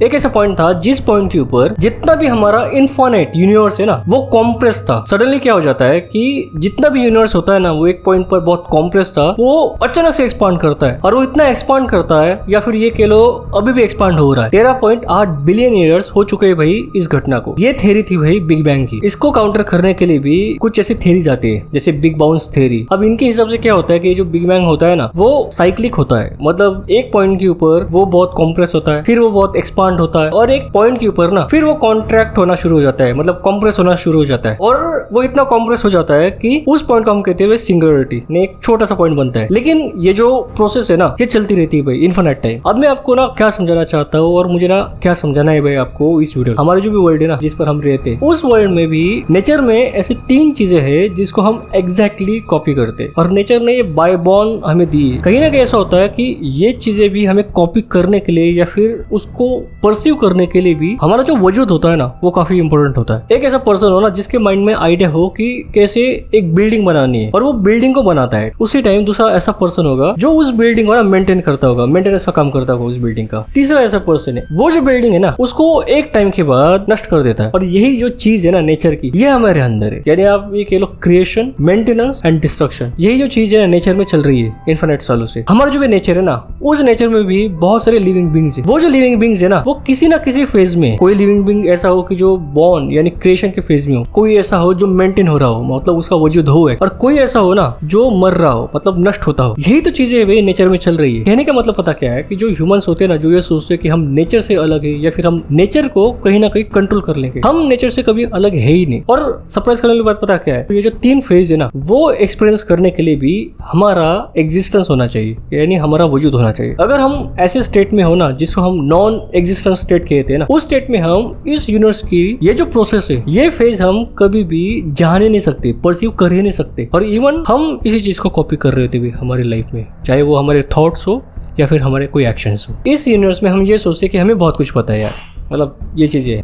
एक ऐसा पॉइंट था जिस पॉइंट के ऊपर जितना भी हमारा इनफाइनाइट यूनिवर्स है ना वो कॉम्प्रेस था। सडनली क्या हो जाता है कि जितना भी यूनिवर्स होता है ना वो एक पॉइंट पर बहुत कॉम्प्रेस था, वो अचानक से एक्सपांड करता है और वो इतना एक्सपांड करता है या फिर ये कह लो अभी भी एक्सपांड हो रहा है। 13.8 बिलियन ईयर्स हो चुके हैं भाई इस घटना को। ये थ्योरी थी भाई बिग बैंग की। इसको काउंटर करने के लिए भी कुछ ऐसी थ्योरीज आती है जैसे बिग बाउंस थ्योरी। अब इनके हिसाब से क्या होता है कि जो बिग बैंग होता है ना वो साइक्लिक होता है, मतलब एक पॉइंट के ऊपर वो बहुत कॉम्प्रेस होता है, फिर वो बहुत एक्सपांड होता है और एक पॉइंट के ऊपर ना फिर वो कॉन्ट्रैक्ट होना शुरू हो जाता है, मतलब कॉम्प्रेस होना शुरू हो जाता है और वो इतना कॉम्प्रेस हो जाता है कि उस पॉइंट को हम कहते हैं सिंगुलरिटी ने एक छोटा सा पॉइंट बनता है। लेकिन ये जो प्रोसेस है ना ये चलती रहती है भाई इनफिनिट टाइम। अब मैं आपको ना क्या समझाना चाहता हूँ और मुझे ना क्या समझाना है भाई आपको इस वीडियो। हमारे जो भी वर्ल्ड है ना जिस पर हम रहते हैं उस वर्ल्ड में भी नेचर में ऐसी 3 चीजें हैं जिसको हम एग्जैक्टली कॉपी करते हैं और नेचर ने ये बाय बॉर्न हमें दी है। कहीं ना कहीं ऐसा होता है कि ये चीजें भी हमें कॉपी करने के लिए या फिर उसको परसीव करने के लिए भी हमारा जो वजूद होता है ना वो काफी इंपॉर्टेंट होता है। एक ऐसा पर्सन हो ना जिसके माइंड में आइडिया हो कि कैसे एक बिल्डिंग बनानी है और वो बिल्डिंग को बनाता है, उसी टाइम दूसरा ऐसा पर्सन होगा जो उस बिल्डिंग को ना मेंटेन करता होगा, मेंटेनेंस का काम करता होगा उस बिल्डिंग का। तीसरा ऐसा पर्सन है वो जो बिल्डिंग है ना उसको एक टाइम के बाद नष्ट कर देता है। और यही जो चीज है ना नेचर की ये हमारे अंदर है, यानी आप ये कह लो क्रिएशन, मेंटेनेंस एंड डिस्ट्रक्शन। यही जो चीज है ना नेचर में चल रही है इनफिनिट सालों से। हमारा जो भी नेचर है ना उस नेचर में भी बहुत सारे लिविंग बींग्स है। वो जो लिविंग बींग्स है ना वो किसी ना किसी फेज में, कोई लिविंग बींग ऐसा हो कि जो बॉर्न यानी क्रिएशन के फेज में हो, कोई ऐसा हो जो मेंटेन हो रहा हो मतलब उसका वजूद हो, और कोई ऐसा हो ना जो मर रहा हो मतलब नष्ट होता हो। यही तो चीजें भाई नेचर में चल रही है। कहने का मतलब पता क्या है कि जो ह्यूमंस होते हैं ना जो ये सोचते हैं कि हम नेचर से अलग है या फिर हम नेचर को कहीं ना कहीं कंट्रोल कर लेंगे, हम नेचर से कभी अलग है ही नहीं। और सरप्राइज करने वाली बात पता क्या है, तो ये जो 3 फेज है ना वो एक्सपीरियंस करने के लिए भी हमारा एग्जिस्टेंस होना चाहिए, यानी हमारा वजूद होना चाहिए। अगर हम ऐसे स्टेट में हो ना जिसको हम नॉन एग्जिस्टेंस स्टेट कहते हैं ना, उस स्टेट में हम इस यूनिवर्स की ये जो प्रोसेस है ये फेज हम कभी भी जान ही नहीं सकते, परसीव कर ही नहीं सकते। और इवन हम इसी चीज को कॉपी कर रहे होते भी हमारी लाइफ में, चाहे वो हमारे थॉट्स हो या फिर हमारे कोई एक्शंस हो। इस यूनिवर्स में हम ये सोचते कि हमें बहुत कुछ पता है यार, मतलब ये चीजें